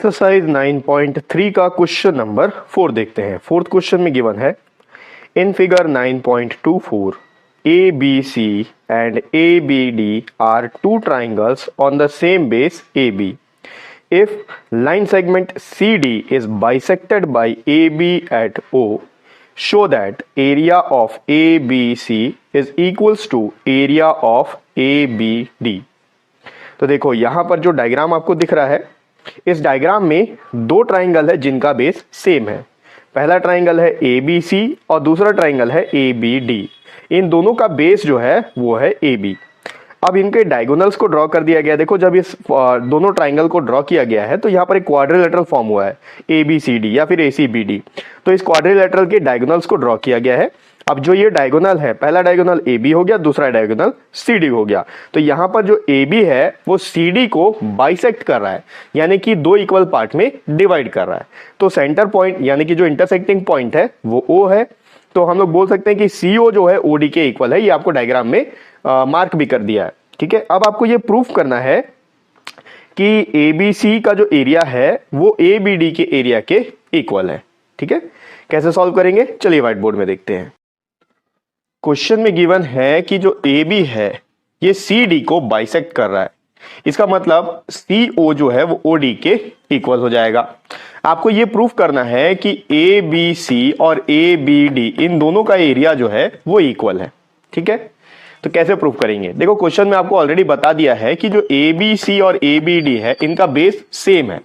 Exercise 9.3 का question number 4 देखते हैं। फोर्थ क्वेश्चन में गिवन है in figure 9.24 ABC and ABD are two triangles on the same base AB. If line segment CD is bisected by AB at O, show that area of ABC is equals to area of ABD. तो देखो यहां पर जो diagram आपको दिख रहा है, इस डायग्राम में दो ट्राइंगल है जिनका बेस सेम है। पहला ट्राइंगल है ABC और दूसरा ट्राइंगल है ABD। इन दोनों का बेस जो है वो है AB। अब इनके डायगोनल्स को ड्रॉ कर दिया गया। देखो जब इस दोनों ट्राइंगल को ड्रॉ किया गया है तो यहाँ पर एक क्वाड्रिलेटरल फॉर्म हुआ है ABCD या फिर ACBD। तो इस क्वाड्रिलेटरल के डायगोनल्स को ड्रॉ किया गया है। अब जो ये डायगोनल है, पहला डायगोनल AB हो गया, दूसरा डायगोनल CD हो गया। तो यहाँ पर जो AB है वो CD को बाइसेक्ट कर रहा है, यानी कि दो इक्वल पार्ट में डिवाइड कर रहा है। तो सेंटर पॉइंट यानी कि जो इंटरसेक्टिंग पॉइंट है वो O है। तो हम लोग बोल सकते हैं कि CO जो है OD के इक्वल है। ये आपको डायग्राम में मार्क भी कर दिया है। ठीक है, अब आपको ये प्रूफ करना है कि ABC का जो एरिया है वो ABD के एरिया के इक्वल है। ठीक है, कैसे सॉल्व करेंगे चलिए व्हाइट बोर्ड में देखते हैं। क्वेश्चन में गिवन है कि जो AB है ये CD को बाइसेक्ट कर रहा है। इसका मतलब CO जो है वो OD के इक्वल हो जाएगा। आपको ये प्रूफ करना है कि ABC और ABD इन दोनों का एरिया जो है वो इक्वल है। ठीक है, तो कैसे प्रूफ करेंगे? देखो क्वेश्चन में आपको ऑलरेडी बता दिया है कि जो ABC और ABD है इनका बेस सेम है।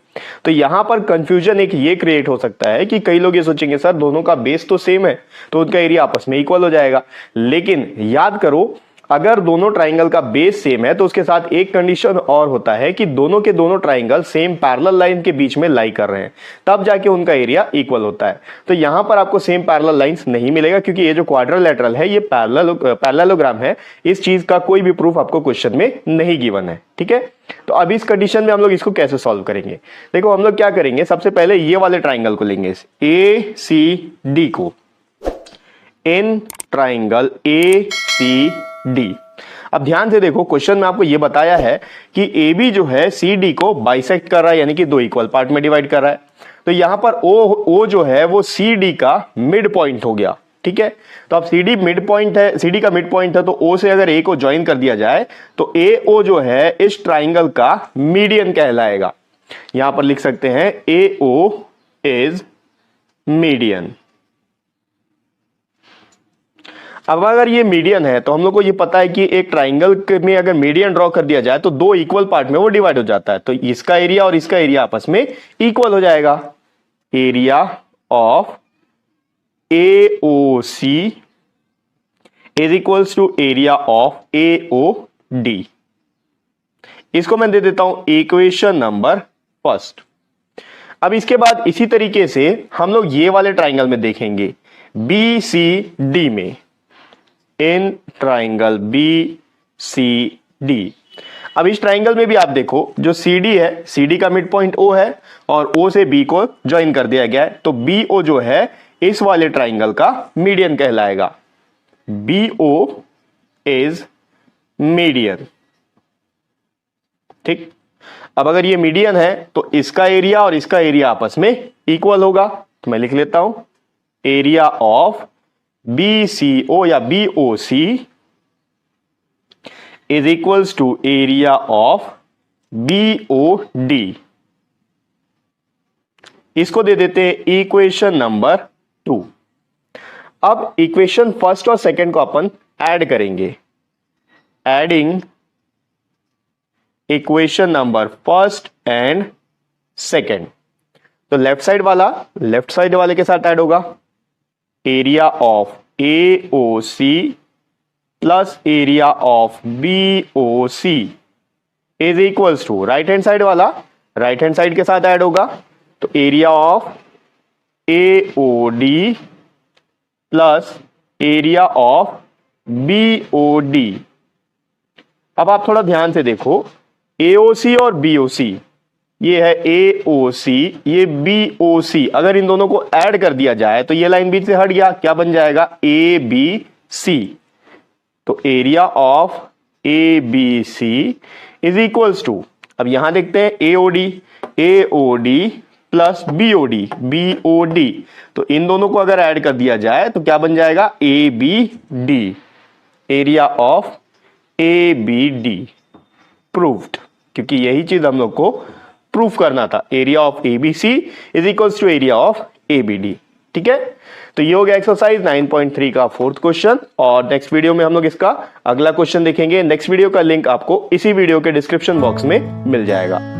तो यहां पर कंफ्यूजन एक ये क्रिएट हो सकता है कि कई लोग ये सोचेंगे सर दोनों का बेस तो सेम है तो उनका एरिया आपस में इक्वल हो जाएगा। लेकिन याद करो, अगर दोनों ट्राइंगल का बेस सेम है तो उसके साथ एक कंडीशन और होता है कि दोनों के दोनों ट्राइंगल सेम पैरेलल लाइन के बीच में लाई कर रहे हैं, तब जाके उनका एरिया इक्वल होता है। तो यहां पर आपको सेम पैरेलल लाइंस नहीं मिलेगा क्योंकि ये जो क्वाड्रिलेटरल है ये पैरेललोग्राम है। इस चीज का कोई भी प्रूफ आपको क्वेश्चन में नहीं गिवन है। ठीक है, तो अब इस कंडीशन में हम लोग इसको कैसे सॉल्व करेंगे? देखो हम लोग क्या करेंगे, सबसे पहले ये वाले ट्राइंगल को लेंगे, ACD को, इन ट्राइंगल ACD। अब ध्यान से देखो क्वेश्चन में आपको यह बताया है कि AB जो है CD को बाइसेक्ट कर रहा है, यानी कि दो इक्वल पार्ट में डिवाइड कर रहा है। तो यहां पर O जो है वो CD का मिड पॉइंट हो गया। ठीक है, तो अब CD मिड पॉइंट है, CD का मिड पॉइंट है, तो O से अगर A को ज्वाइन कर दिया जाए तो AO जो है इस ट्राइंगल का मीडियन कहलाएगा। यहां पर लिख सकते हैं AO इज मीडियन। अब अगर ये मीडियन है तो हम लोग को ये पता है कि एक ट्राइंगल में अगर मीडियन ड्रॉ कर दिया जाए तो दो इक्वल पार्ट में वो डिवाइड हो जाता है। तो इसका एरिया और इसका एरिया आपस में इक्वल हो जाएगा। Area of AOC is equals to area of AOD। इसको मैं दे देता हूं इक्वेशन नंबर फर्स्ट। अब इसके बाद इसी तरीके से हम लोग ये वाले ट्राइंगल में देखेंगे BCD में, इन ट्राइंगल BCD। अब इस ट्राइंगल में भी आप देखो जो CD है, CD का मिड पॉइंट O है और O से B को ज्वाइन कर दिया गया है। तो BO जो है इस वाले ट्राइंगल का मीडियन कहलाएगा। BO is median. ठीक, अब अगर ये मीडियन है तो इसका एरिया और इसका एरिया आपस में इक्वल होगा। तो मैं लिख लेता हूं एरिया ऑफ BCO या BOC is equals to area of BOD। इसको दे देते हैं इक्वेशन नंबर 2। अब इक्वेशन फर्स्ट और सेकंड को अपन ऐड करेंगे। Adding equation number first and second, तो लेफ्ट साइड वाले के साथ ऐड होगा। Area of AOC plus area of BOC is equals to right hand side वाला राइट हैंड साइड के साथ ऐड होगा। तो area of AOD plus area of BOD। अब आप थोड़ा ध्यान से देखो, AOC और BOC, ये है AOC, ये BOC, अगर इन दोनों को ऐड कर दिया जाए तो ये लाइन बीच से हट गया, क्या बन जाएगा ABC। तो area of ABC is equals to, अब यहां देखते हैं AOD। AOD प्लस BOD, तो इन दोनों को अगर ऐड कर दिया जाए तो क्या बन जाएगा, ABD, area of ABD proved, क्योंकि यही चीज हम लोग को प्रूफ करना था, area of ABC is equals to area of ABD। ठीक है, तो ये हो गया एक्सरसाइज 9.3 का फोर्थ क्वेश्चन, और नेक्स्ट वीडियो में हम लोग इसका अगला क्वेश्चन देखेंगे। नेक्स्ट वीडियो का लिंक आपको इसी वीडियो के डिस्क्रिप्शन बॉक्स में मिल जाएगा।